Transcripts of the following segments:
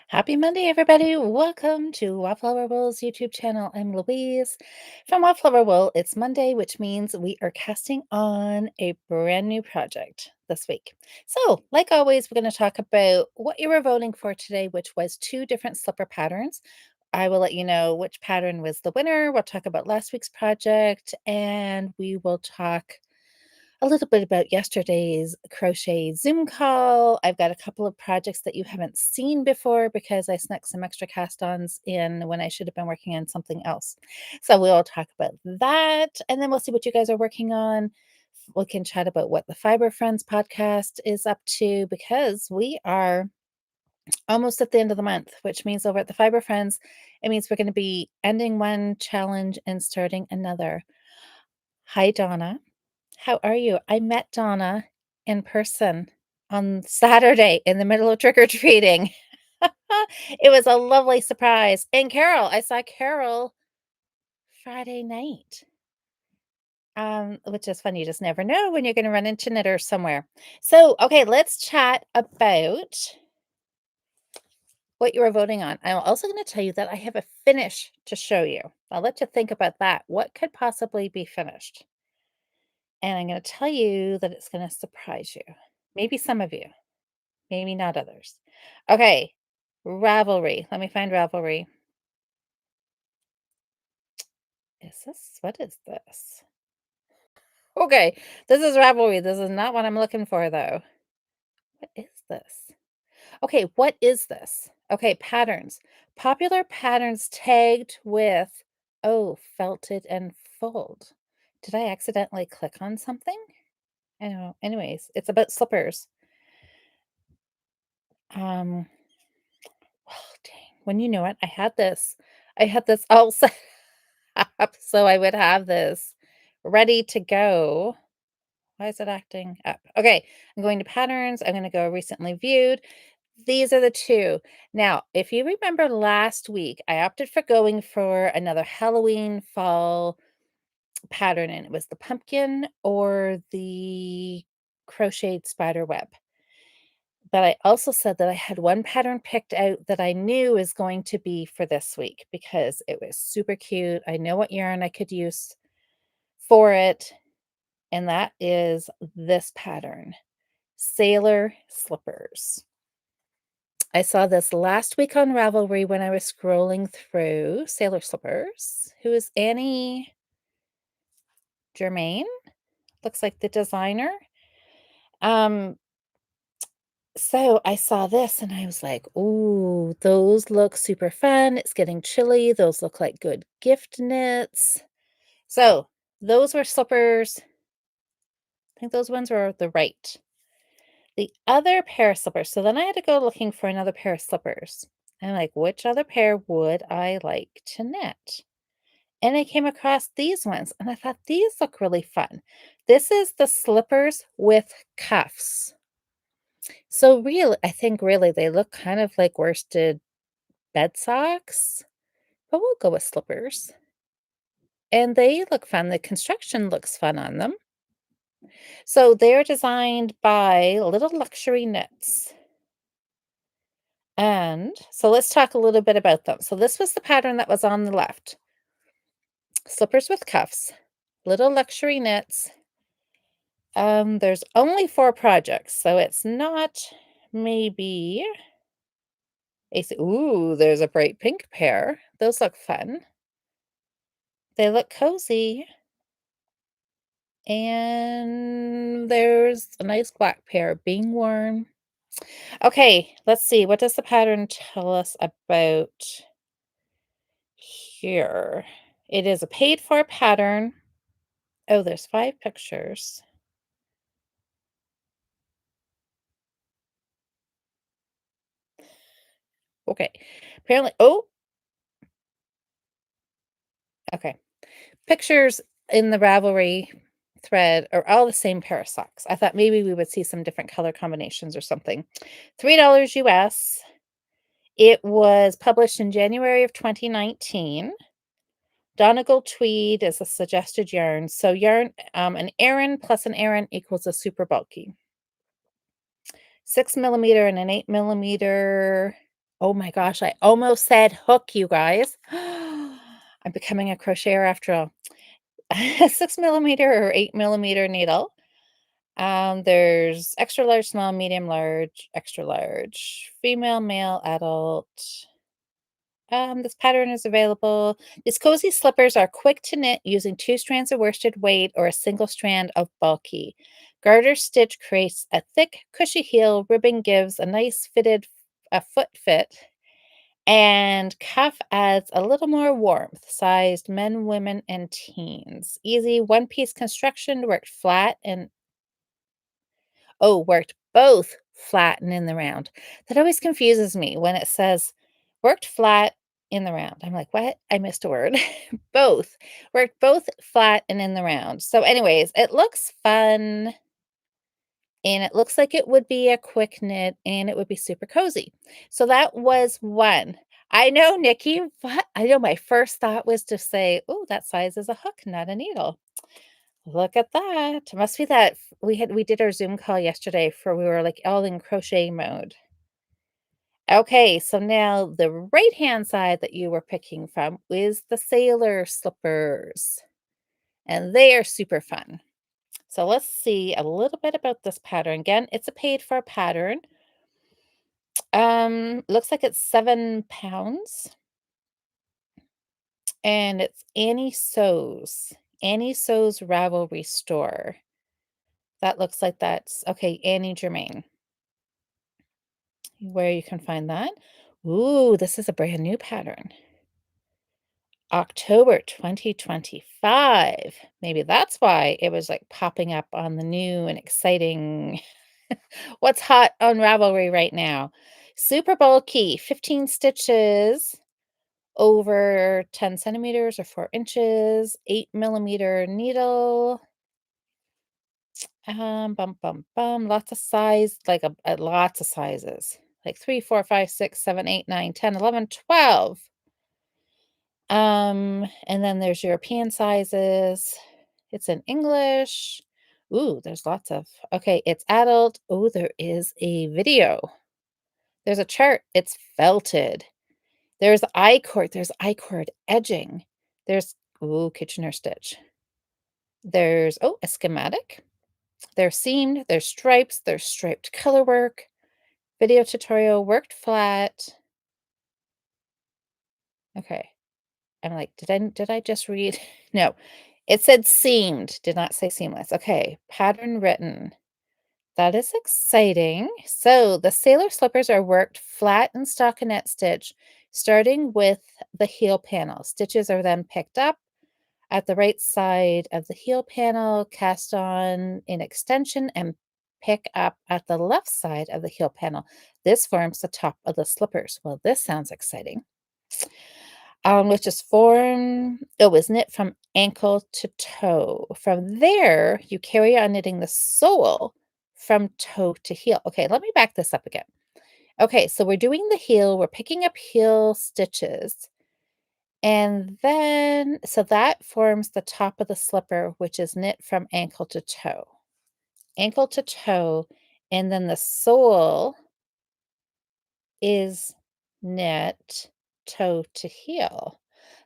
Happy Monday, everybody. Welcome to Wildflower Wool's YouTube channel. I'm Louise from Wildflower Wool. It's Monday, which means we are casting on a brand new project this week. So, like always, we're going to talk about what you were voting for today, which was two different slipper patterns. I will let you know which pattern was the winner. We'll talk about last week's project, and we will talk a little bit about yesterday's crochet Zoom call. I've got a couple of projects that you haven't seen before because I snuck some extra cast-ons in when I should have been working on something else. So we'll talk about that, and then we'll see what you guys are working on. We can chat about what the Fiber Friends podcast is up to because we are almost at the end of the month, which means over at the Fiber Friends, it means we're going to be ending one challenge and starting another. Hi, Donna. How are you? I met Donna in person on Saturday in the middle of trick or treating. It was a lovely surprise. And Carol, I saw Carol Friday night. Which is funny. You just never know when you're going to run into knitters somewhere. So, okay, let's chat about what you were voting on. I'm also going to tell you that I have a finish to show you. I'll let you think about that. What could possibly be finished? And I'm going to tell you that it's going to surprise you. Maybe some of you. Maybe not others. Okay, Ravelry. Let me find Ravelry. What is this? Okay, this is Ravelry. This is not what I'm looking for, though. What is this? Okay, what is this? Okay, patterns. Popular patterns tagged with, oh, felted and fold. Did I accidentally click on something? I don't know. Anyways, it's about slippers. Um, oh, dang. When you know it, I had this all set up so I would have this ready to go. Why is it acting up? Okay, I'm going to patterns. I'm going to go recently viewed. These are the two. Now, if you remember last week, I opted for going for another Halloween fall pattern, and it was the pumpkin or the crocheted spider web. But I also said that I had one pattern picked out that I knew was going to be for this week because it was super cute. I know what yarn I could use for it, and that is this pattern, Sailor Slippers. I saw this last week on Ravelry when I was scrolling through Sailor Slippers. Who is Annie Germain? Looks like the designer. Um, So I saw this and I was like, "Ooh, those look super fun. It's getting chilly. Those look like good gift knits." So those were slippers. I think those ones were the right. The other pair of slippers. So then I had to go looking for another pair of slippers. And I'm like, which other pair would I like to knit? And I came across these ones and I thought these look really fun. This is the slippers with cuffs. So really, I think really they look kind of like worsted bed socks, but we'll go with slippers. And they look fun. The construction looks fun on them. So they're designed by Little Luxury Knits. And so let's talk a little bit about them. So this was the pattern that was on the left. Slippers with cuffs, Little Luxury Knits. There's only 4 projects, so it's not maybe ooh, there's a bright pink pair. Those look fun. They look cozy. And there's a nice black pair being worn. Okay, let's see. What does the pattern tell us about here? It is a paid for pattern. Oh, there's 5 pictures. Okay. Apparently, oh, okay. Pictures in the Ravelry thread are all the same pair of socks. I thought maybe we would see some different color combinations or something. $3 US. It was published in January of 2019. Donegal tweed is a suggested yarn. So yarn, an Aran plus an Aran equals a super bulky. 6 millimeter and an 8 millimeter Oh my gosh, I almost said hook, you guys. I'm becoming a crocheter after all. A 6 millimeter or 8 millimeter needle. There's extra large, small, medium, large, extra large, female, male, adult. This pattern is available. These cozy slippers are quick to knit using two strands of worsted weight or a single strand of bulky. Garter stitch creates a thick, cushy heel. Ribbing gives a nice a foot fit, and cuff adds a little more warmth. Sized men, women, and teens. Easy one-piece construction. Worked both flat and in the round. That always confuses me when it says worked flat in the round. I'm like, "What? I missed a word." Both. Worked both flat and in the round. So anyways, it looks fun, and it looks like it would be a quick knit, and it would be super cozy. So that was one. I know, Nikki, what? I know my first thought was to say, "Oh, that size is a hook, not a needle." Look at that. Must be that we did our Zoom call yesterday for we were, like, all in crochet mode. Okay, so now the right-hand side that you were picking from is the sailor slippers, and they are super fun. So let's see a little bit about this pattern. Again, it's a paid for pattern. Looks like it's 7 pounds, and it's Annie Sews. Annie Sews Ravelry Store. That looks like that's okay, Annie Germain. Where you can find that. Ooh, this is a brand new pattern. October 2025. Maybe that's why it was, like, popping up on the new and exciting what's hot on Ravelry right now. Super bulky, 15 stitches over 10 centimeters or 4 inches, 8 millimeter needle. Bum, bum, bum, lots of size, like lots of sizes, like 3, 4, 5, 6, 7, 8, 9, 10, 11, 12. And then there's European sizes. It's in English. Ooh, there's lots of, okay, it's adult. Oh, there is a video. There's a chart. It's felted. There's I-cord edging. There's, ooh, Kitchener stitch. There's, oh, a schematic. They're seamed, there's stripes, there's striped color work, video tutorial, worked flat. Okay. I'm like, did I just read? No. It said seamed, did not say seamless. Okay. Pattern written. That is exciting. So the sailor slippers are worked flat in stockinette stitch, starting with the heel panel. Stitches are then picked up at the right side of the heel panel, cast on in extension, and pick up at the left side of the heel panel. This forms the top of the slippers. Well, this sounds exciting. Which is it was knit from ankle to toe. From there, you carry on knitting the sole from toe to heel. Okay, let me back this up again. Okay, so we're doing the heel, we're picking up heel stitches, and then so that forms the top of the slipper, which is knit from ankle to toe, and then the sole is knit toe to heel.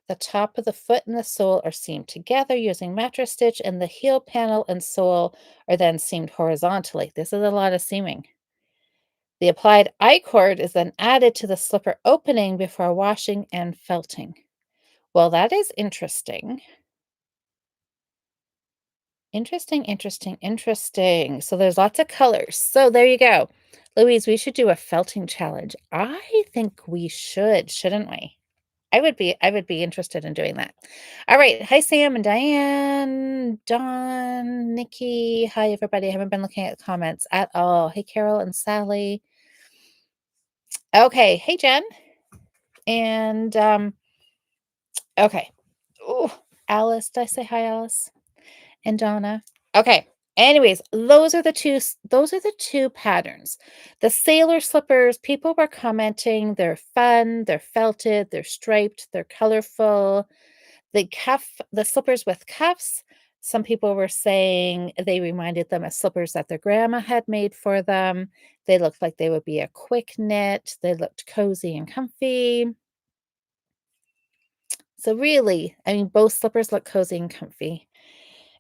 The top of the foot and the sole are seamed together using mattress stitch, and the heel panel and sole are then seamed horizontally. This is a lot of seaming. The applied I-cord is then added to the slipper opening before washing and felting. Well, that is interesting. Interesting, interesting, interesting. So there's lots of colors. So there you go. Louise, we should do a felting challenge. I think we should, shouldn't we? I would be interested in doing that. All right. Hi, Sam and Diane, Dawn, Nikki. Hi, everybody. I haven't been looking at the comments at all. Hey, Carol and Sally. Okay. Hey, Jen. And okay. Oh, Alice. Did I say hi, Alice? And Donna. Okay. Anyways, those are the two patterns. The sailor slippers, people were commenting, they're fun, they're felted, they're striped, they're colorful. The slippers with cuffs, some people were saying they reminded them of slippers that their grandma had made for them. They looked like they would be a quick knit. They looked cozy and comfy. So really, I mean, both slippers look cozy and comfy.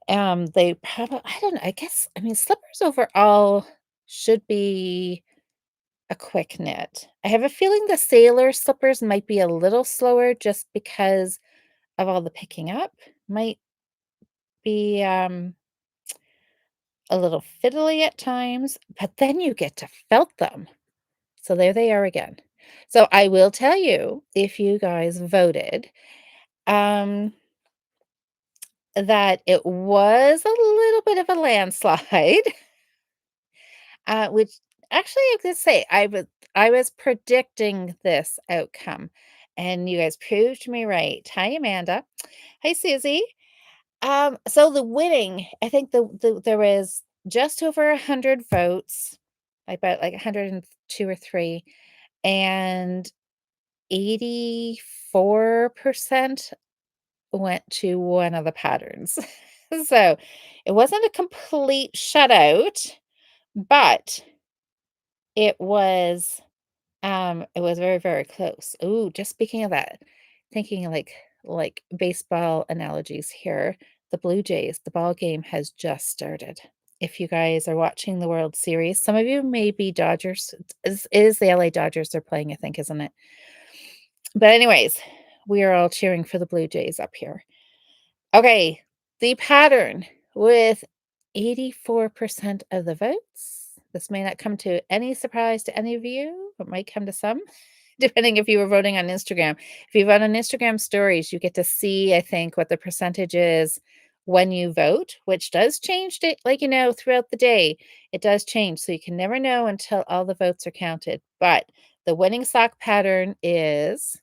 They probably I don't know, I guess, I mean, slippers overall should be a quick knit. I have a feeling the sailor slippers might be a little slower just because of all the picking up. Might be, a little fiddly at times, but then you get to felt them. So there they are again. So I will tell you, if you guys voted, um, that it was a little bit of a landslide, which actually I could say I was predicting this outcome, and you guys proved me right. Hi, Amanda. Hi, Susie. So the winning, I think there was just over 100 votes, about like 102 or 3, and 84% went to one of the patterns. So it wasn't a complete shutout, but it was very, very close. Ooh, just speaking of that, thinking like baseball analogies here, the Blue Jays, the ball game has just started. If you guys are watching the World Series, some of you may be Dodgers. It is the LA Dodgers they're playing, I think, isn't it? But anyways, we are all cheering for the Blue Jays up here. Okay, the pattern with 84% of the votes. This may not come to any surprise to any of you, but might come to some, depending if you were voting on Instagram. If you vote on Instagram stories, you get to see, I think, what the percentage is when you vote, which does change like throughout the day. It does change. So you can never know until all the votes are counted. But the winning sock pattern is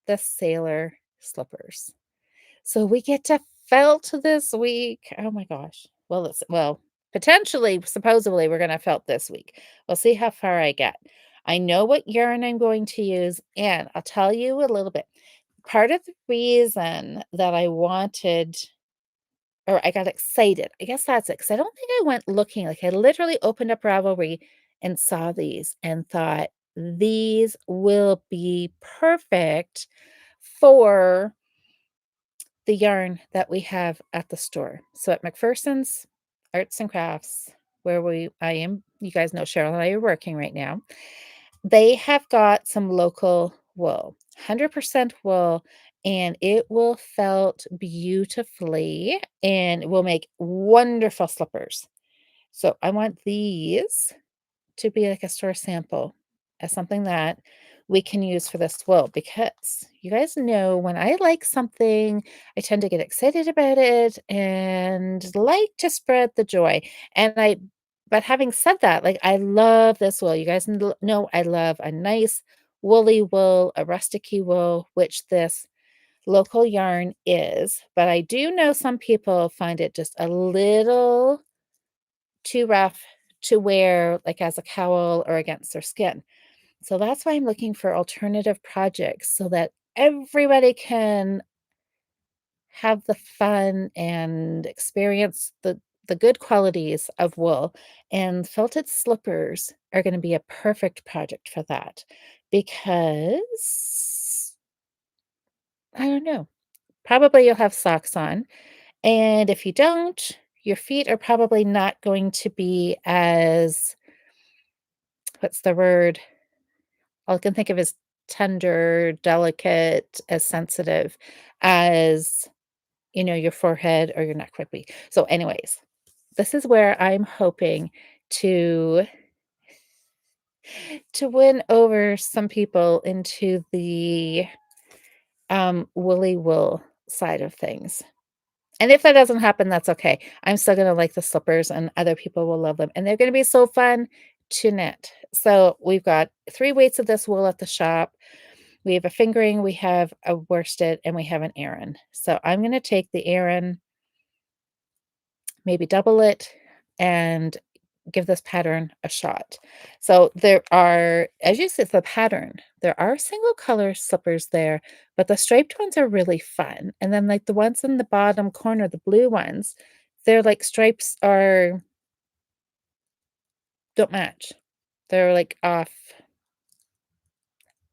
the sailor slippers. So we get to felt this week. Oh my gosh. Potentially, supposedly, we're gonna felt this week. We'll see how far I get. I know what yarn I'm going to use, and I'll tell you a little bit. Part of the reason that I wanted or I got excited, I guess that's it, 'cause I don't think I went looking, like, I literally opened up Ravelry and saw these and thought, "These will be perfect for the yarn that we have at the store." So at McPherson's Arts and Crafts, where I am, you guys know Cheryl and I are working right now. They have got some local wool, 100% wool, and it will felt beautifully and will make wonderful slippers. So I want these to be like a store sample as something that we can use for this wool, because you guys know when I like something, I tend to get excited about it and like to spread the joy. And but having said that, like I love this wool. You guys know I love a nice woolly wool, a rusticy wool, which this local yarn is. But I do know some people find it just a little too rough to wear, like, as a cowl or against their skin. So that's why I'm looking for alternative projects so that everybody can have the fun and experience the good qualities of wool, and felted slippers are gonna be a perfect project for that because I don't know, probably you'll have socks on, and if you don't, your feet are probably not going to be as what's the word? All I can think of is tender, delicate, as sensitive as, your forehead or your neck would be. So anyways, this is where I'm hoping to win over some people into the, woolly wool side of things. And if that doesn't happen, that's okay. I'm still gonna like the slippers and other people will love them, and they're gonna be so fun to knit. So we've got 3 weights of this wool at the shop. We have a fingering, we have a worsted, and we have an Aran. So I'm gonna take the Aran, maybe double it, and give this pattern a shot. So there are, as you said, the pattern, there are single color slippers there, but the striped ones are really fun. And then like the ones in the bottom corner, the blue ones, they're like stripes are don't match. They're, like, off.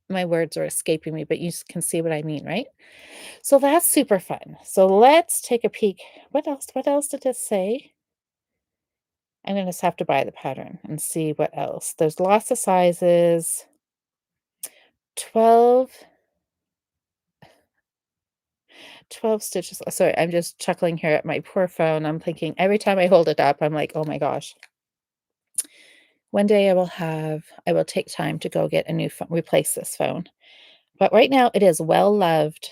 My words are escaping me, but can see what I mean, right? So that's super fun. So let's take a peek. What else did it say? I'm gonna just have to buy the pattern and see what else. There's lots of sizes. 12, 12 stitches. Sorry, I'm just chuckling here at my poor phone. I'm thinking every time I hold it up, I'm like, "Oh my gosh." One day I will take time to go get a new phone, replace this phone. But right now it is well loved.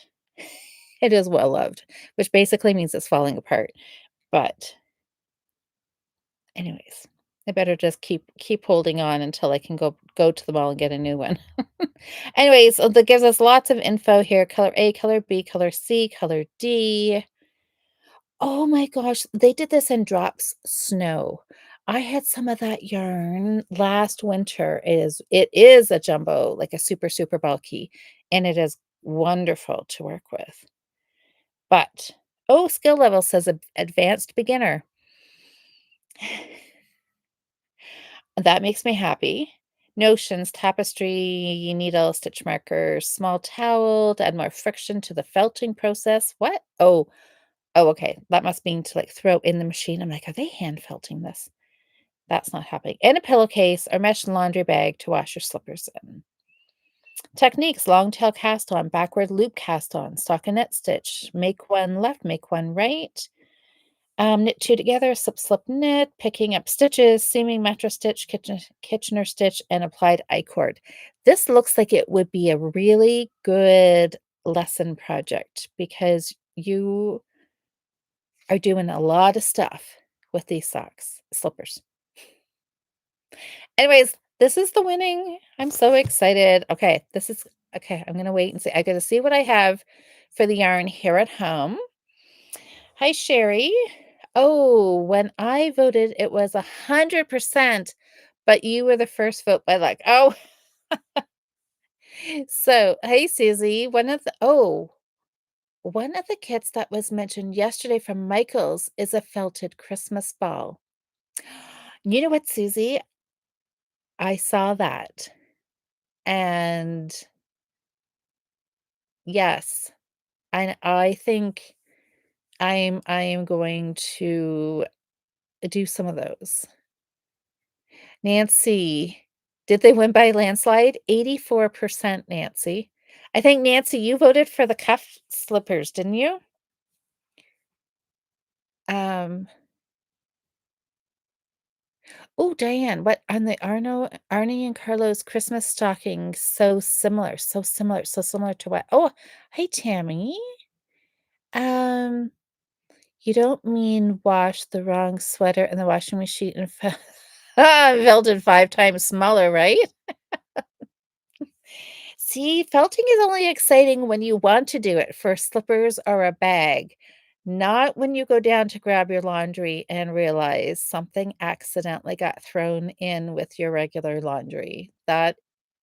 It is well loved, which basically means it's falling apart. But anyways, I better just keep holding on until I can go to the mall and get a new one. Anyways, so that gives us lots of info here. Color A, color B, color C, color D. Oh my gosh, they did this in drops snow. I had some of that yarn last winter. It is a jumbo, like a super, super bulky, and it is wonderful to work with. But oh, skill level says advanced beginner. That makes me happy. Notions, tapestry, needle, stitch markers, small towel to add more friction to the felting process. What? Oh, okay. That must mean to like throw in the machine. I'm like, are they hand felting this? That's not happening. And a pillowcase or mesh laundry bag to wash your slippers in. Techniques, long tail cast on, backward loop cast on, stockinette stitch, make one left, make one right. Knit 2 together, slip, slip, knit, picking up stitches, seaming, mattress stitch, Kitchener stitch, and applied I-cord. This looks like it would be a really good lesson project because you are doing a lot of stuff with these slippers. Anyways, this is the winning. I'm so excited. Okay, I'm gonna wait and see. I gotta see what I have for the yarn here at home. Hi, Sherry. Oh, when I voted, it was 100%, but you were the first vote by like, oh, so hey, Susie. One of the kits that was mentioned yesterday from Michael's is a felted Christmas ball. You know what, Susie? I saw that. And yes, and I think I am going to do some of those. Nancy, did they win by landslide? 84%, Nancy. I think, Nancy, you voted for the cuff slippers, didn't you? Um, oh, Diane, what on the Arnie and Carlos Christmas stocking so similar, so similar to what? Oh, hey, Tammy. Um, you don't mean wash the wrong sweater in the washing machine and felted 5 times smaller, right? See, felting is only exciting when you want to do it for slippers or a bag, not when you go down to grab your laundry and realize something accidentally got thrown in with your regular laundry. That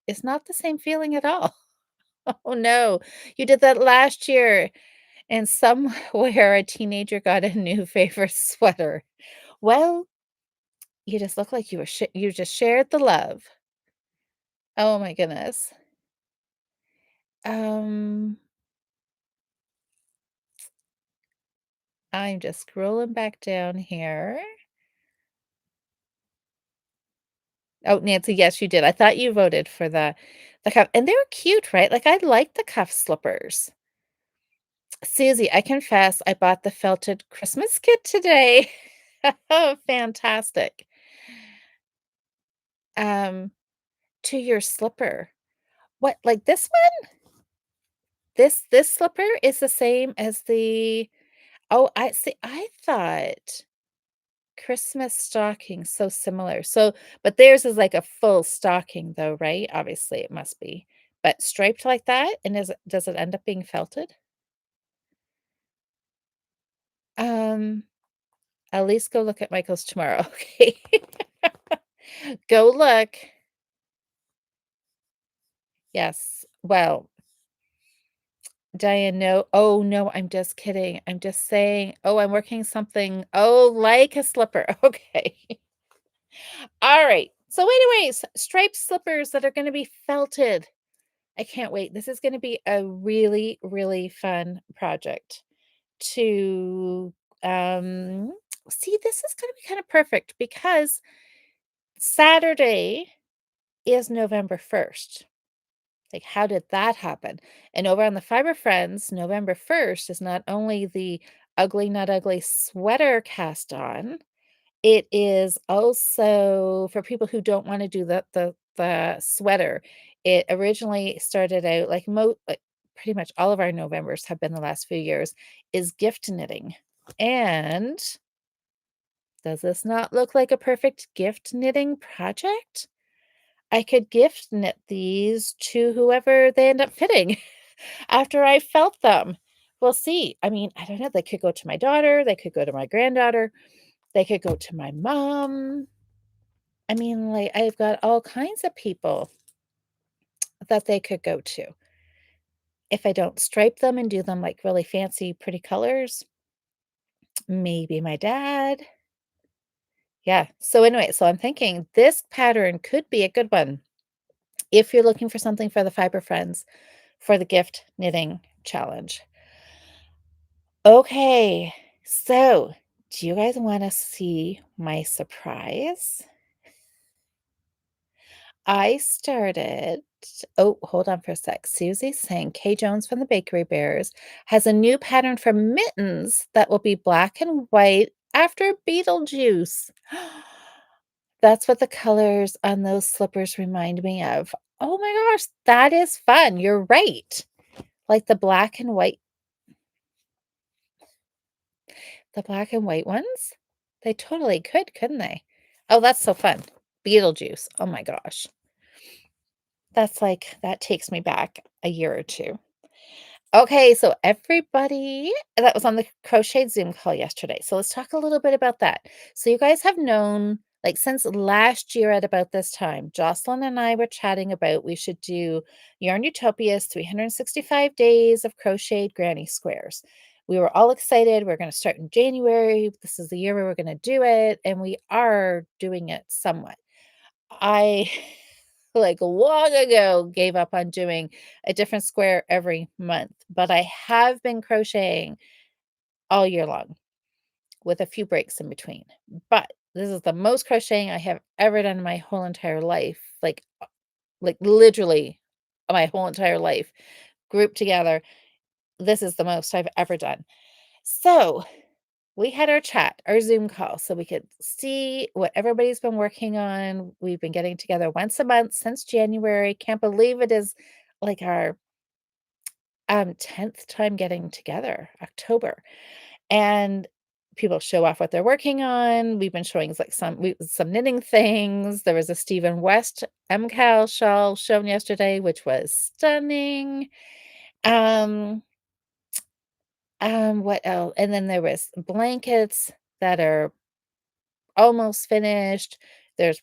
is not the same feeling at all. Oh no, you did that last year and somewhere a teenager got a new favorite sweater. Well, you just look like you just shared the love. Oh my goodness. Um I'm just scrolling back down here. Oh, Nancy, yes, you did. I thought you voted for the cuff, and they're cute, right? Like, I like the cuff slippers. Susie, I confess I bought the felted Christmas kit today. Oh, fantastic. Um, to your slipper. What, like this one? This slipper is the same as the oh, I see, I thought Christmas stocking, so similar. So but theirs is like a full stocking though, right? Obviously, it must be. But striped like that, and does it end up being felted? Um, at least go look at Michael's tomorrow, okay? Go look. Yes. Well, Diane, no. Oh, no, I'm just kidding. I'm just saying, oh, I'm working something. Oh, like a slipper. Okay. All right. So anyways, striped slippers that are gonna be felted. I can't wait. This is gonna be a really, really fun project to, um see, this is gonna be kinda perfect because Saturday is November 1st. Like, how did that happen? And over on the Fiber Friends, November 1st is not only the Ugly Not Ugly sweater cast on, it is also for people who don't wanna do the sweater. It originally started out like, pretty much all of our Novembers have been the last few years, is gift knitting. And does this not look like a perfect gift knitting project? I could gift knit these to whoever they end up fitting after I felt them. We'll see. I mean, I don't know, they could go to my daughter, they could go to my granddaughter, they could go to my mom. I mean, like, I've got all kinds of people that they could go to. If I don't stripe them and do them, like, really fancy, pretty colors, maybe my dad. Yeah. So, anyway, so I'm thinking this pattern could be a good one if you're looking for something for the Fiber Friends for the gift knitting challenge. Okay. So, do you guys wanna see my surprise? I started oh, hold on for a sec. Susie's saying Kay Jones from the Bakery Bears has a new pattern for mittens that will be black and white after Beetlejuice. That's what the colors on those slippers remind me of. Oh my gosh, that is fun. You're right. Like the black and white ones? They totally could, couldn't they? Oh, that's so fun. Beetlejuice. Oh my gosh. That's like that takes me back a year or 2. Okay, so everybody that was on the crochet Zoom call yesterday. So let's talk a little bit about that. So you guys have known, like, since last year at about this time, Jocelyn and I were chatting about we should do Yarn Utopia's 365 days of crocheted granny squares. We were all excited. We're going to start in January. This is the year where we're going to do it, and we are doing it somewhat. I like long ago gave up on doing a different square every month, but I have been crocheting all year long with a few breaks in between. But this is the most crocheting I have ever done in my whole entire life. Like literally my whole entire life grouped together. This is the most I've ever done. So we had our chat, our Zoom call, so we could see what everybody's been working on. We've been getting together once a month since January. Can't believe it is like our 10th time getting together, October. And people show off what they're working on. We've been showing like some knitting things. There was a Stephen West MCAL shawl shown yesterday, which was stunning. Um, what else? And then there was blankets that are almost finished. There's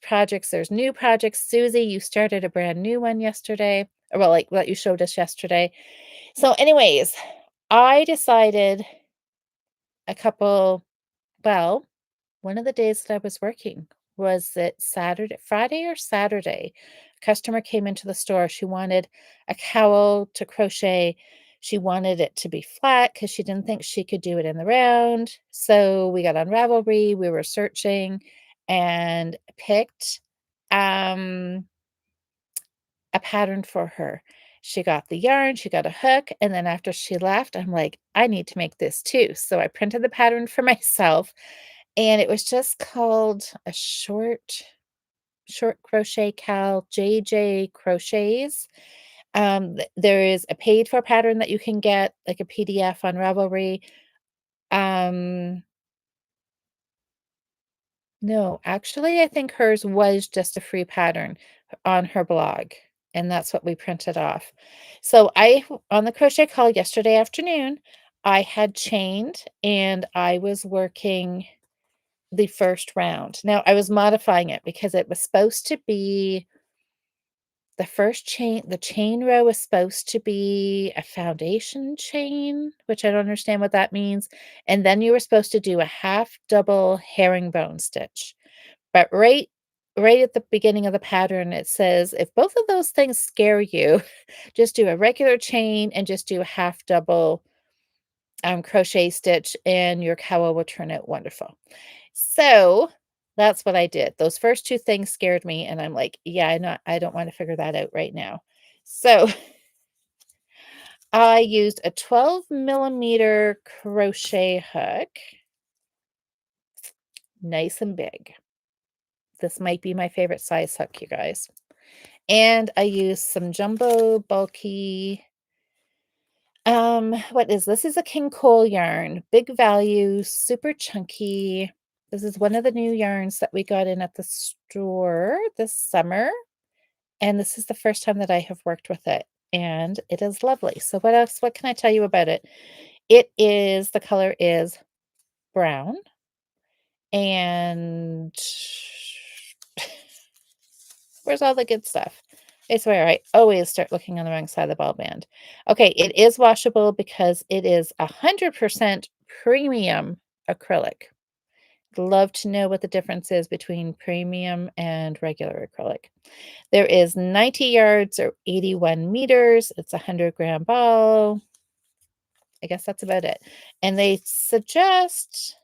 new projects. Susie, you started a brand new one yesterday, or well, like what you showed us yesterday. So, anyways, I decided a couple, well, one of the days that I was working was it Saturday, Friday or Saturday. A customer came into the store. She wanted a cowl to crochet. She wanted it to be flat because she didn't think she could do it in the round. So we got on Ravelry. We were searching and picked um, a pattern for her. She got the yarn, she got a hook, and then after she left, I'm like, I need to make this too. So I printed the pattern for myself, and it was just called a short crochet cowl, JJ Crochets. There is a paid for pattern that you can get, like a PDF on Ravelry. Um, no, actually, I think hers was just a free pattern on her blog, and that's what we printed off. So on the crochet call yesterday afternoon, I had chained and I was working the first round. Now, I was modifying it because it was supposed to be the chain row was supposed to be a foundation chain, which I don't understand what that means, and then you were supposed to do a half double herringbone stitch. But right right at the beginning of the pattern, it says, "If both of those things scare you, just do a regular chain and just do a half double, crochet stitch, and your koa will turn out wonderful." So, that's what I did. Those first 2 things scared me, and I'm like, "Yeah, I don't wanna figure that out right now." So, I used a 12 millimeter crochet hook, nice and big. This might be my favorite size hook, you guys. And I used some jumbo bulky, what is this? This is a King Cole yarn, big value, super chunky. This is one of the new yarns that we got in at the store this summer, and this is the first time that I have worked with it, and it is lovely. So what can I tell you about it? The color is brown, and where's all the good stuff? I swear I always start looking on the wrong side of the ball band. Okay, it is washable because it is 100% premium acrylic. Love to know what the difference is between premium and regular acrylic. There is 90 yards or 81 meters. It's a 100-gram ball. I guess that's about it. And they suggest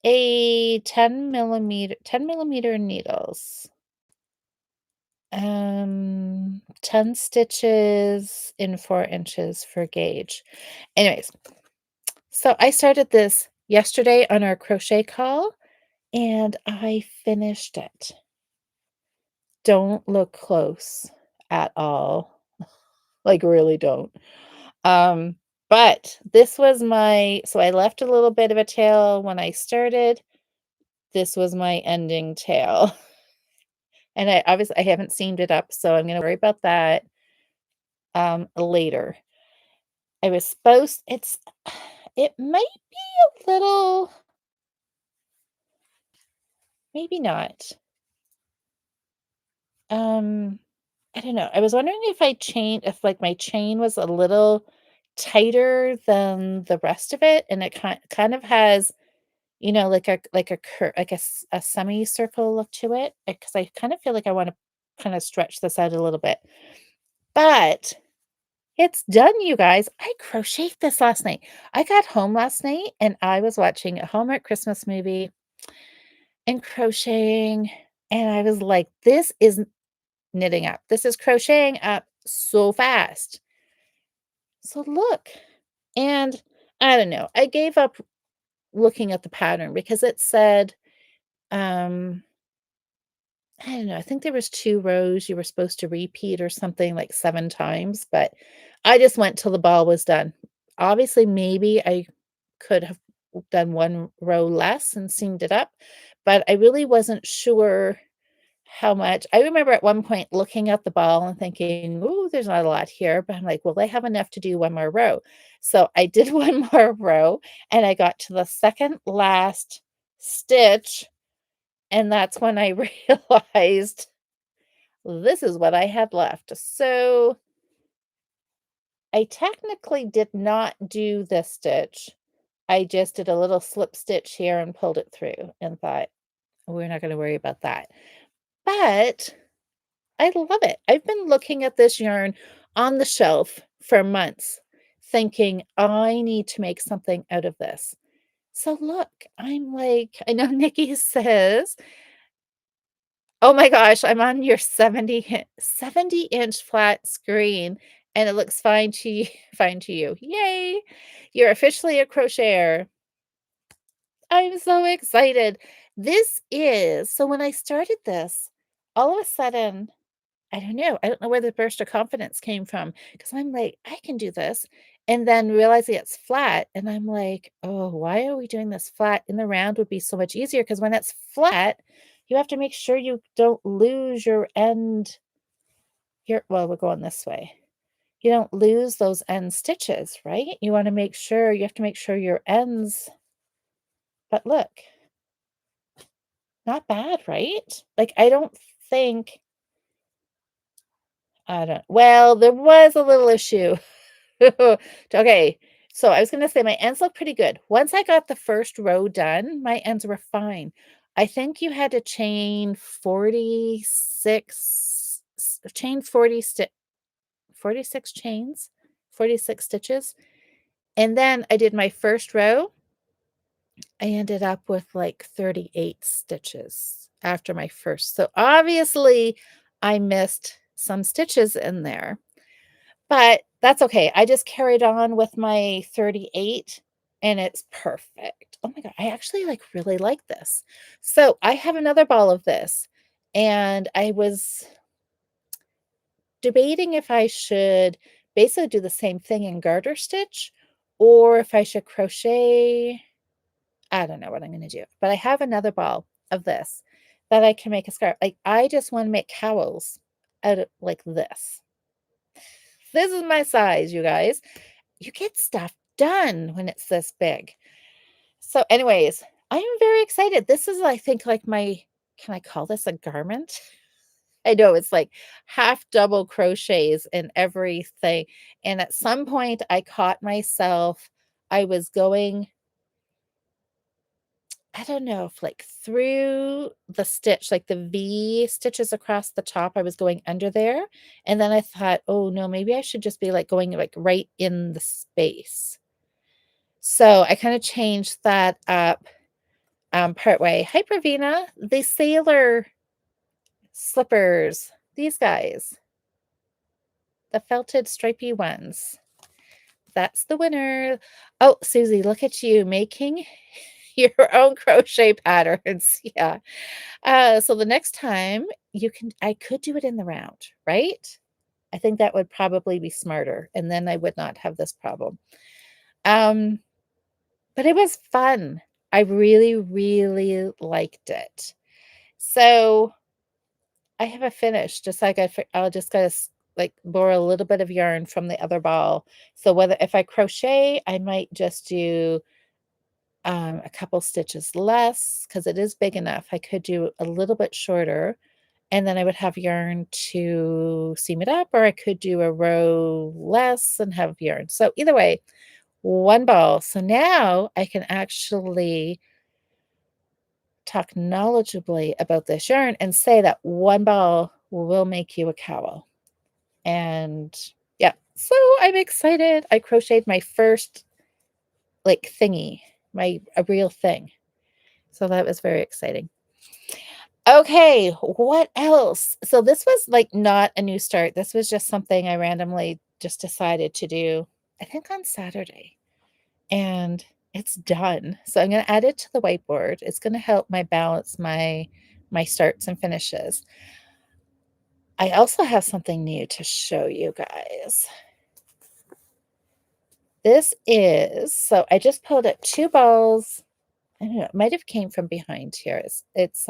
a 10 millimeter needles. 10 stitches in 4 inches for gauge. Anyways, so I started this yesterday on our crochet call, and I finished it. Don't look close at all. Like, really don't. Um, but this was so I left a little bit of a tail when I started. This was my ending tail. And I haven't seamed it up, so I'm gonna worry about that, later. I was supposed it's it might be a little maybe not. Um, I don't know. I was wondering if, like, my chain was a little tighter than the rest of it, and it kind of has, like a semicircle look to it, because I kind of feel like I wanna kinda stretch this out a little bit. But it's done, you guys. I crocheted this last night. I got home last night, and I was watching a Hallmark Christmas movie and crocheting, and I was like, "This isn't knitting up. This is crocheting up so fast." So look, and I don't know, I gave up looking at the pattern because it said, um, I don't know, I think there was 2 rows you were supposed to repeat or something like 7 times, but I just went till the ball was done. Obviously, maybe I could have done 1 row less and seamed it up, but I really wasn't sure how much. I remember at one point looking at the ball and thinking, "Ooh, there's not a lot here," but I'm like, "Well, I have enough to do 1 more row." So I did 1 more row, and I got to the second last stitch, and that's when I realized this is what I had left. So I technically did not do this stitch. I just did a little slip stitch here and pulled it through and thought, "We're not gonna worry about that." But I love it. I've been looking at this yarn on the shelf for months, thinking, "I need to make something out of this." So look, I'm like I know Nikki says, "Oh my gosh, I'm on your 70-inch flat screen, and it looks fine to you fine to you. Yay! You're officially a crocheter." I'm so excited. So when I started this, all of a sudden, I don't know where the burst of confidence came from, because 'cause I'm like, "I can do this," and then realizing it's flat, and I'm like, "Oh, why are we doing this flat? In the round would be so much easier, because when it's flat, you have to make sure you don't lose your end here. Well, we're going this way. You don't lose those end stitches, right? You have to make sure your ends. But look, not bad, right? Like, think I don't well, there was a little issue. Okay, so I was gonna say my ends look pretty good. Once I got the first row done, my ends were fine. I think you had to chain 46 chain 46 chains, 46 stitches, and then I did my first row. I ended up with, like, 38 stitches after my first, so obviously, I missed some stitches in there, but that's okay. I just carried on with my 38, and it's perfect. Oh my god, I actually, like, really like this. So, I have another ball of this, and I was debating if I should basically do the same thing in garter stitch or if I should crochet. I don't know what I'm gonna do, but I have another ball of this that I can make a scarf. Like, I just wanna make cowls out of like this. This is my size, you guys. You get stuff done when it's this big. So, anyways, I am very excited. This is, I think, like my can I call this a garment? I know it's like half double crochets and everything. And at some point, I caught myself, I was going, I don't know if like through the stitch, like the V stitches across the top, I was going under there. And then I thought, oh no, maybe I should just be like going like right in the space. So I kind of changed that up part way. Hi, Pravina, the sailor slippers, these guys, the felted stripy ones. That's the winner. Oh, Susie, look at you making your own crochet patterns. Yeah. So the next time I could do it in the round, right? I think that would probably be smarter, and then I would not have this problem. Um, but it was fun. I really, really liked it. So I have a finish, just like I'll just gotta like borrow a little bit of yarn from the other ball. So whether if I crochet, I might just do a couple stitches less because it is big enough. I could do a little bit shorter and then I would have yarn to seam it up, or I could do a row less and have yarn. So either way, one ball. So now I can actually talk knowledgeably about this yarn and say that one ball will make you a cowl. And yeah, so I'm excited. I crocheted my first like thingy, a real thing. So that was very exciting. Okay, what else? So this was like not a new start. This was just something I randomly just decided to do, I think on Saturday. And it's done. So I'm going to add it to the whiteboard. It's going to help my balance my starts and finishes. I also have something new to show you guys. This is, so I just pulled up two balls. I don't know, it might have came from behind here. It's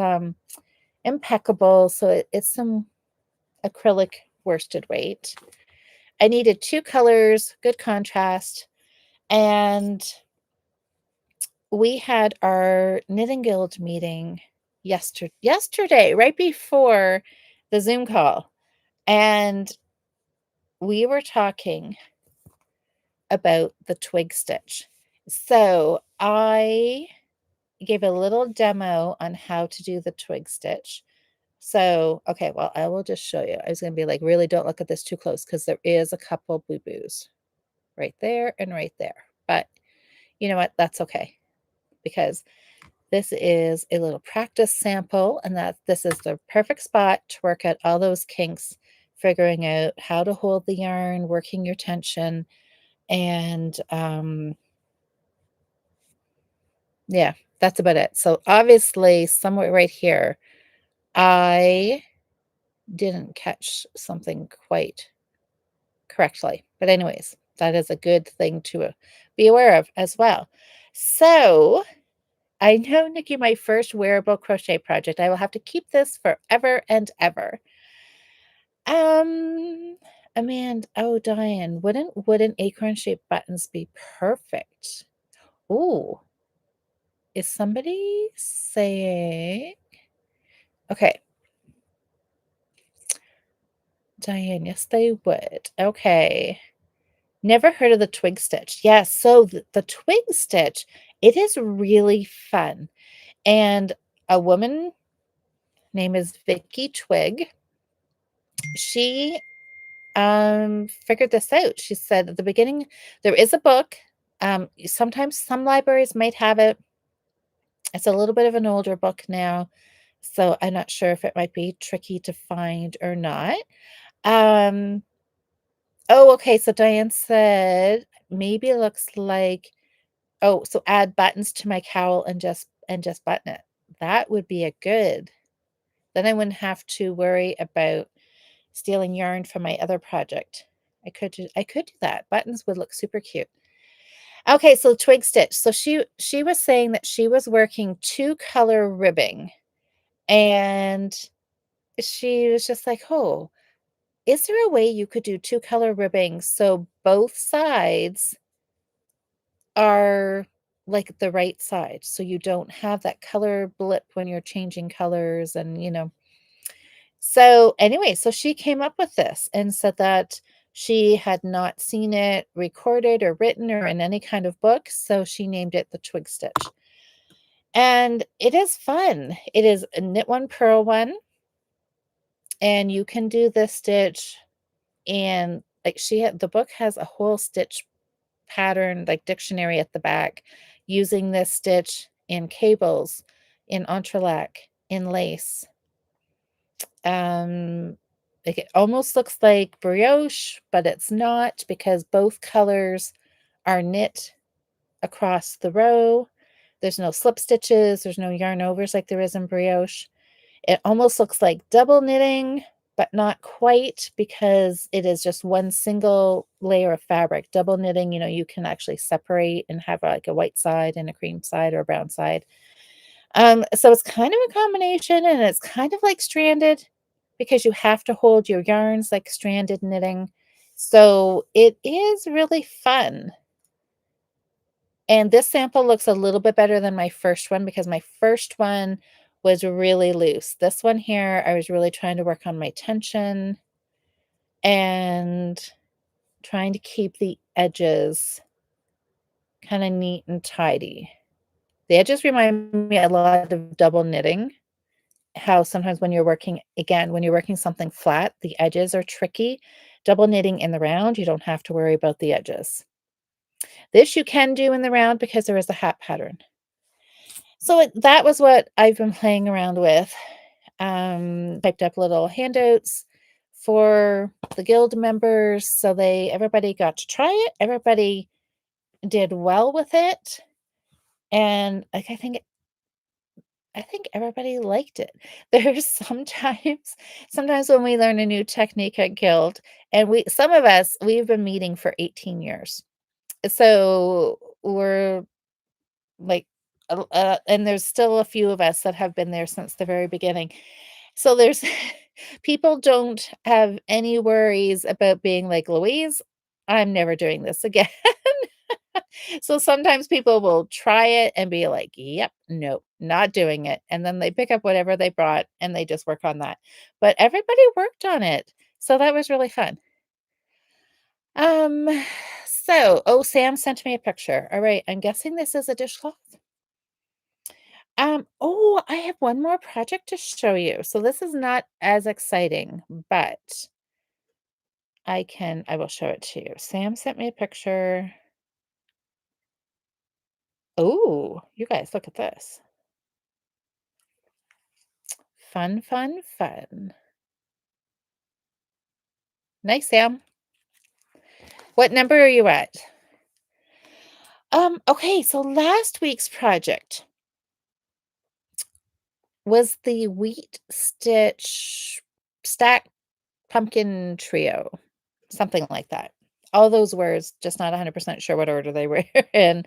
impeccable. So it's some acrylic worsted weight. I needed two colors, good contrast, and we had our Knitting Guild meeting yesterday, right before the Zoom call, and we were talking about the twig stitch. So I gave a little demo on how to do the twig stitch. So, okay, well, I will just show you. I was going to be like, really don't look at this too close because there is a couple boo-boos right there and right there. But you know what? That's okay because this is a little practice sample and that this is the perfect spot to work out all those kinks, figuring out how to hold the yarn, working your tension, and yeah, that's about it. So obviously somewhere right here, I didn't catch something quite correctly. But anyways, that is a good thing to be aware of as well. So I know, Nikki, my first wearable crochet project. I will have to keep this forever and ever. Um, Amanda, oh, Diane, wouldn't acorn shaped buttons be perfect? Ooh, is somebody saying? Okay, Diane, yes, they would. Okay. Never heard of the twig stitch. Yes, so the twig stitch, it is really fun. And a woman name is Vicky Twig. She figured this out. She said at the beginning there is a book. Sometimes some libraries might have it. It's a little bit of an older book now, so I'm not sure if it might be tricky to find or not. Um, oh, okay. So Diane said maybe it looks like, oh, so add buttons to my cowl and just button it. That would be a good. Then I wouldn't have to worry about stealing yarn from my other project. I could do that. Buttons would look super cute. Okay, so twig stitch. So she was saying that she was working two color ribbing, and she was just like, "Oh, is there a way you could do two color ribbing so both sides are like the right side so you don't have that color blip when you're changing colors and. So, anyway, so she came up with this and said that she had not seen it recorded or written or in any kind of book, so she named it the Twig Stitch. And it is fun. It is a knit one, purl one, and you can do this stitch in like the book has a whole stitch pattern, like dictionary at the back, using this stitch in cables, in entrelac, in lace. Um, like it almost looks like brioche, but it's not because both colors are knit across the row. There's no slip stitches, there's no yarn overs like there is in brioche. It almost looks like double knitting, but not quite because it is just one single layer of fabric. Double knitting, you can actually separate and have like a white side and a cream side or a brown side. So it's kind of a combination and it's kind of like stranded because you have to hold your yarns like stranded knitting. So it is really fun. And this sample looks a little bit better than my first one because my first one was really loose. This one here, I was really trying to work on my tension and trying to keep the edges kind of neat and tidy. The edges remind me a lot of double knitting. How sometimes when you're working something flat, the edges are tricky. Double knitting in the round, you don't have to worry about the edges. This you can do in the round because there is a hat pattern. So that was what I've been playing around with. Typed up little handouts for the guild members so everybody got to try it. Everybody did well with it. And like I think everybody liked it. There's sometimes when we learn a new technique at Guild, and some of us, we've been meeting for 18 years. So we're like, and there's still a few of us that have been there since the very beginning. So there's people don't have any worries about being like, Louise, I'm never doing this again. So sometimes people will try it and be like, "Yep, nope, not doing it." And then they pick up whatever they brought and they just work on that. But everybody worked on it. So that was really fun. Um, oh, Sam sent me a picture. All right, I'm guessing this is a dishcloth. Oh, I have one more project to show you. So this is not as exciting, but I will show it to you. Sam sent me a picture. Oh, you guys, look at this. Fun, fun, fun. Nice, Sam. What number are you at? Okay, so last week's project was the wheat stitch stack pumpkin trio, something like that. All those words, just not 100% sure what order they were in.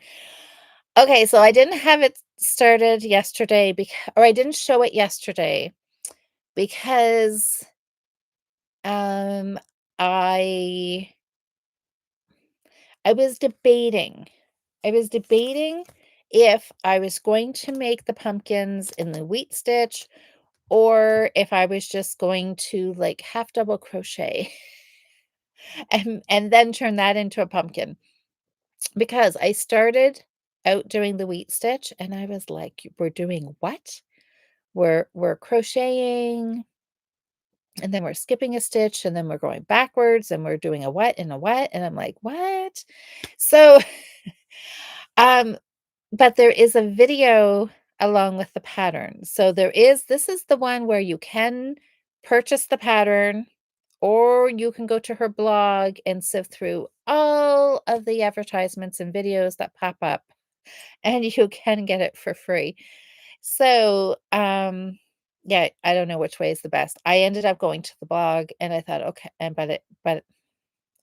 Okay, so I didn't have it started yesterday or I didn't show it yesterday because um I I was debating. I was debating if I was going to make the pumpkins in the wheat stitch or if I was just going to like half double crochet and then turn that into a pumpkin because I started out doing the wheat stitch and I was like, we're doing what? we're crocheting, and then we're skipping a stitch, and then we're going backwards, and we're doing a what and a what, and I'm like, "What?" So, um, but there is a video along with the pattern. So this is the one where you can purchase the pattern, or you can go to her blog and sift through all of the advertisements and videos that pop up, and you can get it for free. So, yeah, I don't know which way is the best. I ended up going to the blog and I thought, okay, and but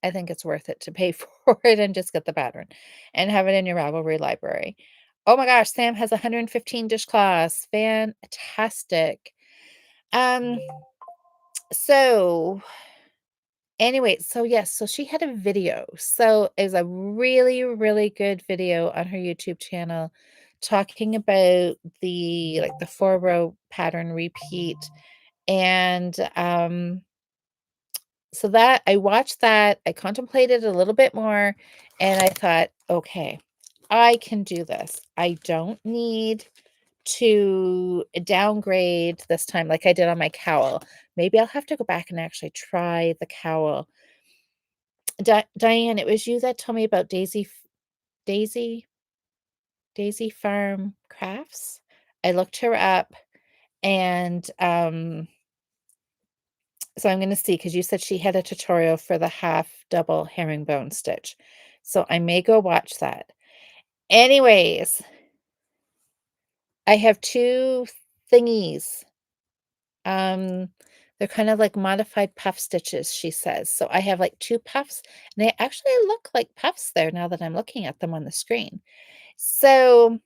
I think it's worth it to pay for it and just get the pattern and have it in your Ravelry library. Oh my gosh, Sam has 115 dishcloths. Fantastic. Um, so anyway, so yes, so she had a video. So it was a really, really good video on her YouTube channel talking about the 4-row pattern repeat. And so that I watched that, I contemplated a little bit more, and I thought, okay, I can do this. I don't need to downgrade this time like I did on my cowl. Maybe I'll have to go back and actually try the cowl. Diane, it was you that told me about Daisy Daisy Farm Crafts. I looked her up, and so I'm gonna see because you said she had a tutorial for the half double herringbone stitch. So I may go watch that. Anyways, I have 2 thingies. Um, they're kind of like modified puff stitches, she says. So I have like 2 puffs, and they actually look like puffs there now that I'm looking at them on the screen. So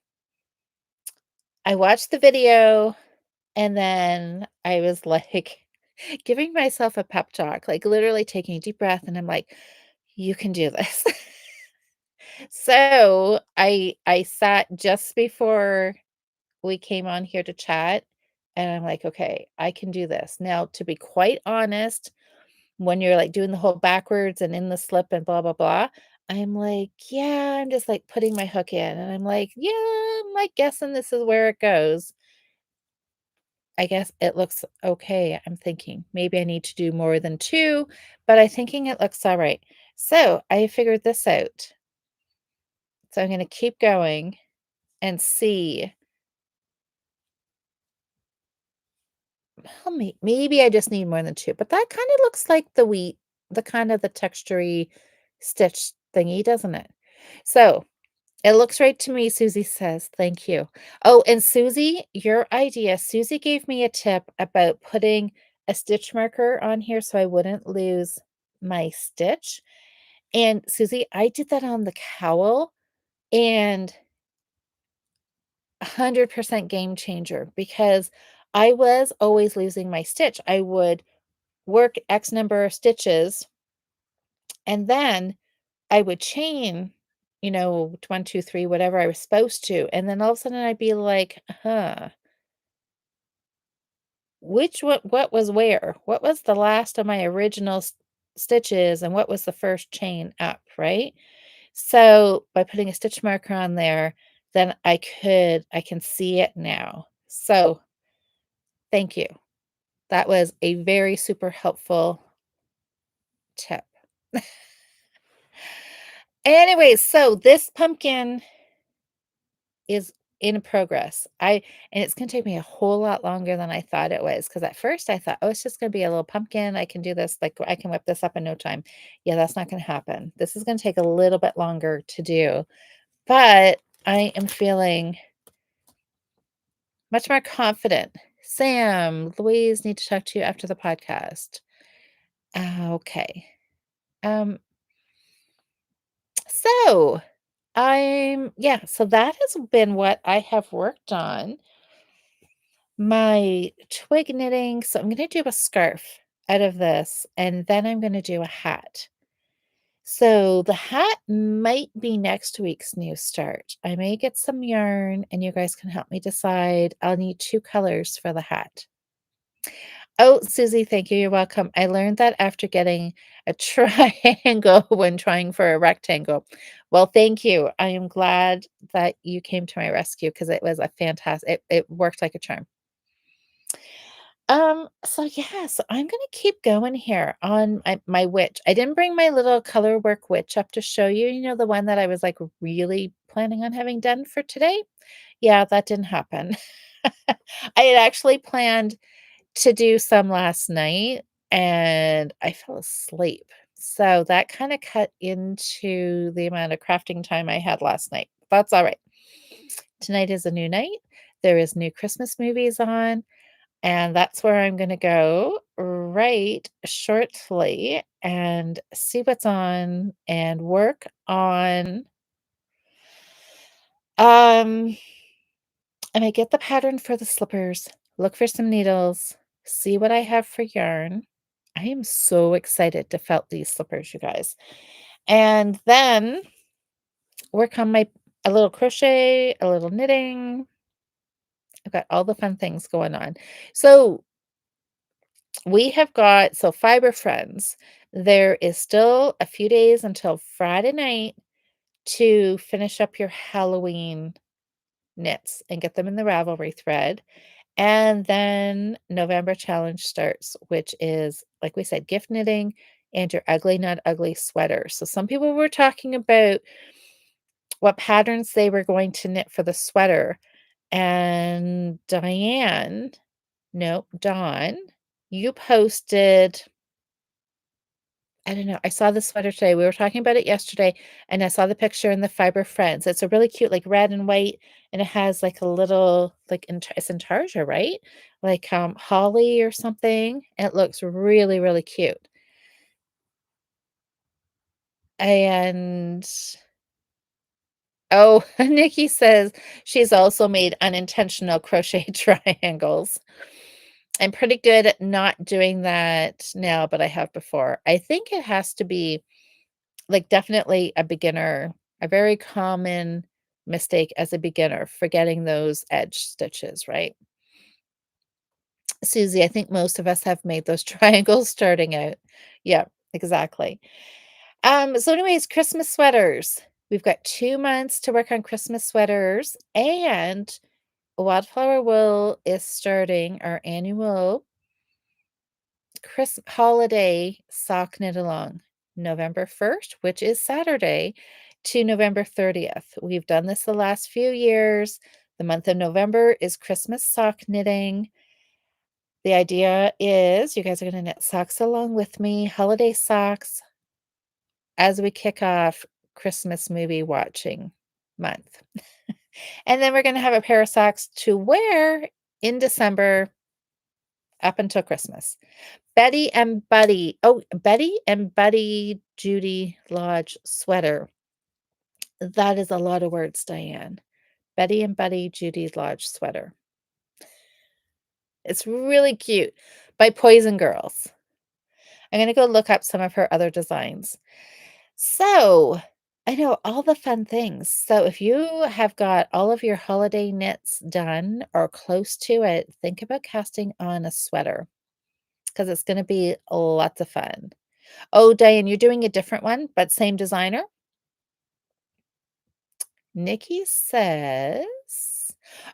I watched the video, and then I was like giving myself a pep talk, like literally taking a deep breath, and I'm like, "You can do this." So I sat just before we came on here to chat, and I'm like, "Okay, I can do this." Now, to be quite honest, when you're, like, doing the whole backwards and in the slip and blah, blah, blah, I'm like, "Yeah," I'm just, like, putting my hook in, and I'm like, "Yeah, I'm, like, guessing this is where it goes." I guess it looks okay, I'm thinking. Maybe I need to do more than 2, but I'm thinking it looks alright. So, I figured this out. So, I'm gonna keep going and see. Well, maybe I just need more than 2, but that kinda looks like the wheat, the kind of the textury stitch thingy, doesn't it? So, it looks right to me, Susie says, "Thank you." Oh, and Susie, your idea, Susie gave me a tip about putting a stitch marker on here so I wouldn't lose my stitch, and Susie, I did that on the cowl, and 100% game changer because I was always losing my stitch. I would work X number of stitches, and then I would chain, 1, 2, 3, whatever I was supposed to, and then all of a sudden I'd be like, "Huh, what was where? What was the last of my original stitches and what was the first chain up," right? So, by putting a stitch marker on there, then I can see it now. So, thank you. That was a very super helpful tip. Anyways, so this pumpkin is in progress. And it's gonna take me a whole lot longer than I thought it was. Because at first I thought, "Oh, it's just gonna be a little pumpkin, I can do this, like, I can whip this up in no time." Yeah, that's not gonna happen. This is gonna take a little bit longer to do, but I am feeling much more confident. "Sam, Louise need to talk to you after the podcast." Okay. Um, so, yeah, so that has been what I have worked on. My twig knitting, so I'm gonna do a scarf out of this, and then I'm gonna do a hat. So the hat might be next week's new start. I may get some yarn, and you guys can help me decide. I'll need 2 colors for the hat. Oh, Susie, thank you, you're welcome. I learned that after getting a triangle when trying for a rectangle. Well, thank you. I am glad that you came to my rescue because it was a fantastic. It worked like a charm. So I'm gonna keep going here on my witch. I didn't bring my little color work witch up to show you, the one that I was, like, really planning on having done for today? Yeah, that didn't happen. I had actually planned to do some last night, and I fell asleep. So that kinda cut into the amount of crafting time I had last night. That's alright. Tonight is a new night. There is new Christmas movies on. And that's where I'm gonna go right shortly and see what's on and work on, um I may get the pattern for the slippers, look for some needles, see what I have for yarn. I am so excited to felt these slippers, you guys. And then work on my a little crochet, a little knitting. I've got all the fun things going on. So we have got Fiber Friends, there is still a few days until Friday night to finish up your Halloween knits and get them in the Ravelry thread, and then November challenge starts, which is, like we said, gift knitting and your Ugly Not Ugly sweater. So some people were talking about what patterns they were going to knit for the sweater, and Diane no, Dawn, you posted I don't know. I saw the sweater today. We were talking about it yesterday, and I saw the picture in the Fiber Friends. It's a really cute, like red and white, and it has like a little it's intarsia, right? Like holly or something. And it looks really, really cute. And oh, Nikki says she's also made unintentional crochet triangles. I'm pretty good at not doing that now, but I have before. I think it has to be like, definitely a very common mistake as a beginner, forgetting those edge stitches, right? Susie, I think most of us have made those triangles starting out. Yeah, exactly. So anyways, Christmas sweaters. We've got 2 months to work on Christmas sweaters, and Wildflower Wool is starting our annual Chris holiday sock knit along, November 1st, which is Saturday, to November 30th. We've done this the last few years. The month of November is Christmas sock knitting. The idea is you guys are going to knit socks along with me, holiday socks, as we kick off Christmas movie watching month. And then we're going to have a pair of socks to wear in December up until Christmas. Betty and Buddy Judy Lodge sweater. That is a lot of words, Diane. Betty and Buddy Judy Lodge sweater. It's really cute by Poison Girls. I'm gonna go look up some of her other designs. So, I know all the fun things. So if you have got all of your holiday knits done or close to it, think about casting on a sweater because it's gonna be lots of fun. Oh, Diane, you're doing a different one, but same designer? Nikki says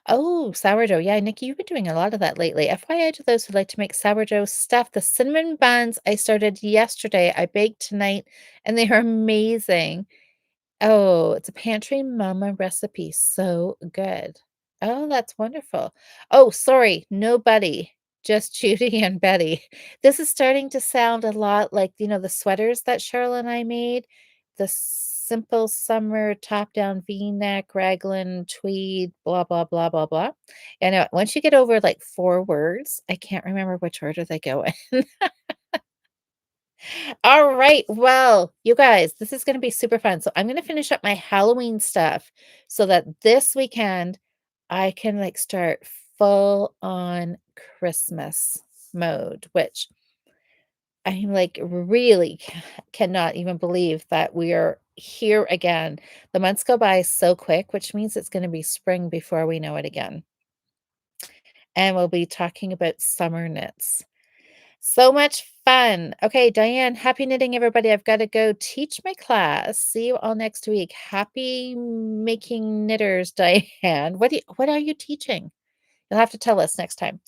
oh, sourdough. Yeah, Nikki, you've been doing a lot of that lately. FYI to those who like to make sourdough stuff, the cinnamon buns I started yesterday. I baked tonight, and they are amazing. Oh, it's a pantry mama recipe. So good. Oh, that's wonderful. Oh, sorry, nobody. Just Judy and Betty. This is starting to sound a lot like, the sweaters that Cheryl and I made. The simple summer top-down V-neck, raglan, tweed, blah, blah, blah, blah, blah. And once you get over like 4 words, I can't remember which order they go in. All right. Well, you guys, this is going to be super fun. So I'm going to finish up my Halloween stuff so that this weekend I can like start full on Christmas mode, which I'm like really cannot even believe that we are here again. The months go by so quick, which means it's going to be spring before we know it again. And we'll be talking about summer knits. So much fun. Okay, Diane, happy knitting, everybody. I've got to go teach my class. See you all next week. Happy making knitters, Diane. What are you teaching? You'll have to tell us next time.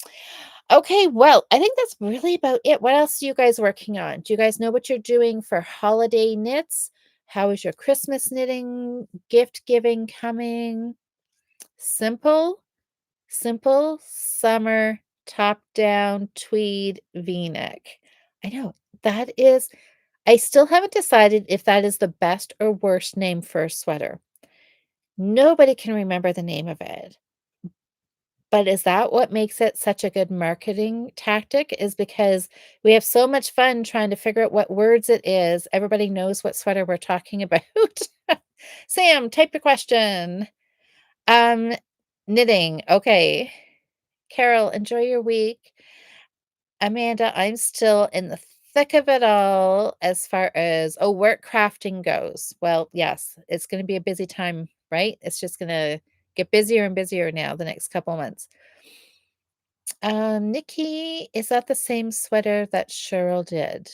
Okay, well, I think that's really about it. What else are you guys working on? Do you guys know what you're doing for holiday knits? How is your Christmas knitting, gift giving coming? Simple, simple summer top down tweed v-neck. I know that is, I still haven't decided if that is the best or worst name for a sweater. Nobody can remember the name of it. But is that what makes it such a good marketing tactic? Is because we have so much fun trying to figure out what words it is. Everybody knows what sweater we're talking about. Sam, type your question. Um, knitting. Okay. Carol, enjoy your week. Amanda, I'm still in the thick of it all as far as work crafting goes. Well, yes, it's going to be a busy time, right? It's just going to get busier and busier now the next couple months. Nikki, is that the same sweater that Cheryl did?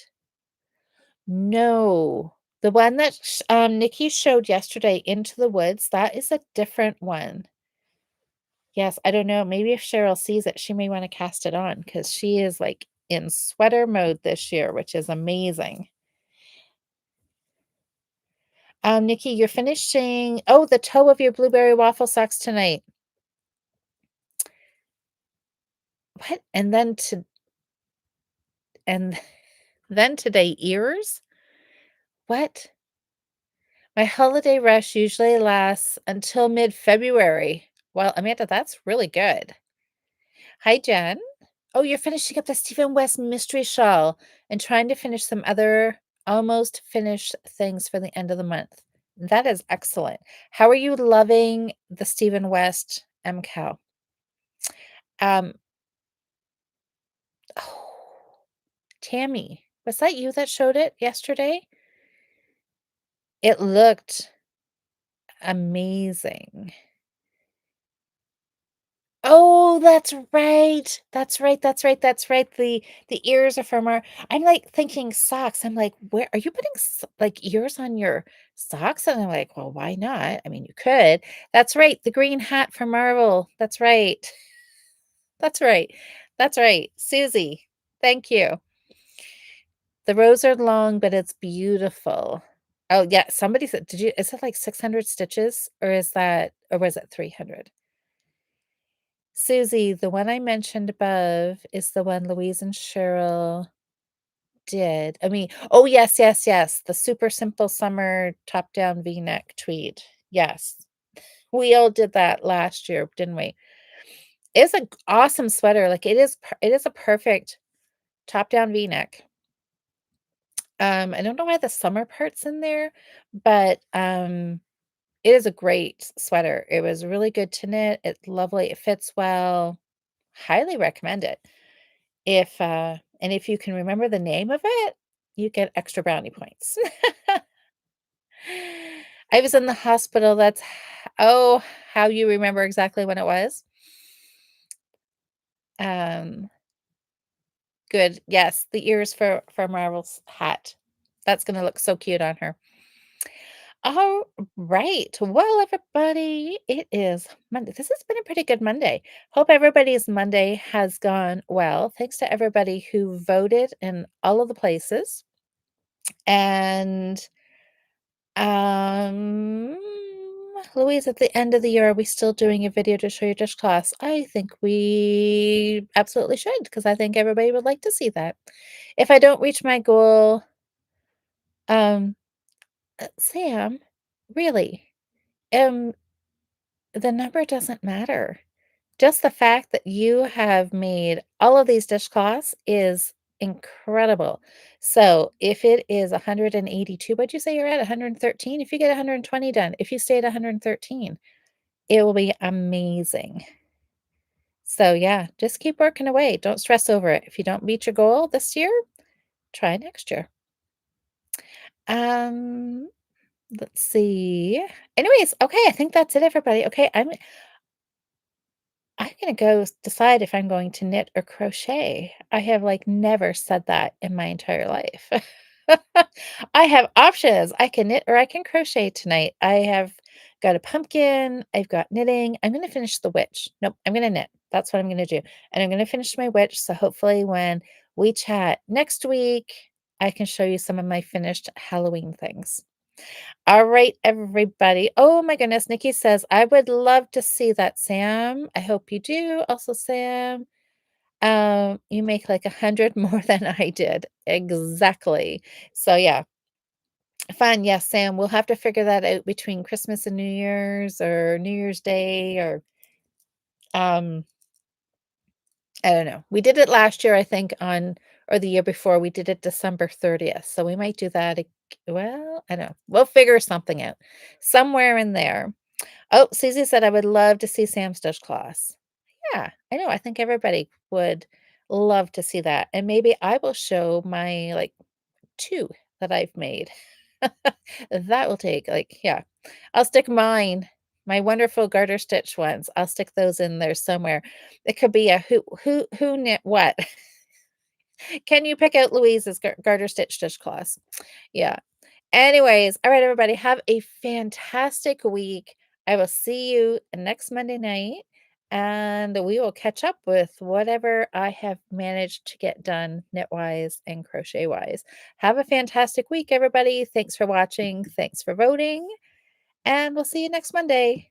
No. The one that Nikki showed yesterday, Into the Woods, that is a different one. Yes, I don't know. Maybe if Cheryl sees it, she may want to cast it on because she is like in sweater mode this year, which is amazing. Nikki, you're finishing the toe of your blueberry waffle socks tonight. What? And then today ears? What? My holiday rush usually lasts until mid-February. Well, Amanda, that's really good. Hi, Jen. Oh, you're finishing up the Stephen West mystery shawl and trying to finish some other almost finished things for the end of the month. That is excellent. How are you loving the Stephen West MCAL? Um, oh, Tammy, was that you that showed it yesterday? It looked amazing. Oh, that's right. That's right, that's right, that's right. The ears are from our I'm, like, thinking socks. I'm like, "Where are you putting like, ears on your socks?" And I'm like, "Well, why not? I mean, you could." That's right, the green hat from Marvel. That's right. That's right. That's right. Susie, thank you. The rows are long, but it's beautiful. Oh, yeah, somebody said did you is it, like, 600 stitches, or was it 300? Susie, the one I mentioned above is the one Louise and Cheryl did. I mean oh, yes, yes, yes, the super simple summer top-down V-neck tweed. Yes. We all did that last year, didn't we? It's a g awesome sweater, like, it is a perfect top-down V-neck. I don't know why the summer part's in there, but, it is a great sweater. It was really good to knit, it's lovely, it fits well. Highly recommend it. If you can remember the name of it, you get extra brownie points. I was in the hospital, oh, how you remember exactly when it was? Um, good, yes, the ears for Marvel's hat. That's gonna look so cute on her. All right. Well, everybody, it is Monday. This has been a pretty good Monday. Hope everybody's Monday has gone well. Thanks to everybody who voted in all of the places. And um Louise, at the end of the year, are we still doing a video to show your dish class? I think we absolutely should because I think everybody would like to see that. If I don't reach my goal, um, Sam, really, um, the number doesn't matter. Just the fact that you have made all of these dishcloths is incredible. So, if it is 182, what'd you say you're at? 113? If you get 120 done, if you stay at 113, it will be amazing. So, yeah, just keep working away. Don't stress over it. If you don't meet your goal this year, try next year. Um, let's see. Anyways, okay, I think that's it, everybody. Okay, I'm gonna go decide if I'm going to knit or crochet. I have, like, never said that in my entire life. I have options. I can knit or I can crochet tonight. I have got a pumpkin, I've got knitting. I'm gonna finish the witch. Nope, I'm gonna knit. That's what I'm gonna do, and I'm gonna finish my witch, so hopefully when we chat next week, I can show you some of my finished Halloween things. All right, everybody. Oh my goodness, Nikki says, "I would love to see that, Sam." I hope you do. Also, Sam, you make like 100 more than I did. Exactly. So yeah, fun. Yes, Sam, we'll have to figure that out between Christmas and New Year's or New Year's Day or um I don't know. We did it last year, I think, on or the year before, we did it December 30th. So we might do that. Well, I don't know. We'll figure something out somewhere in there. Oh, Susie said, I would love to see Sam's Dutch class. Yeah, I know. I think everybody would love to see that. And maybe I will show my like two that I've made. That will take like, yeah. I'll stick my wonderful garter stitch ones. I'll stick those in there somewhere. It could be a who knit what. Can you pick out Louise's garter stitch class? Yeah. Anyways, all right, everybody, have a fantastic week. I will see you next Monday night, and we will catch up with whatever I have managed to get done knit-wise and crochet-wise. Have a fantastic week, everybody. Thanks for watching. Thanks for voting, and we'll see you next Monday.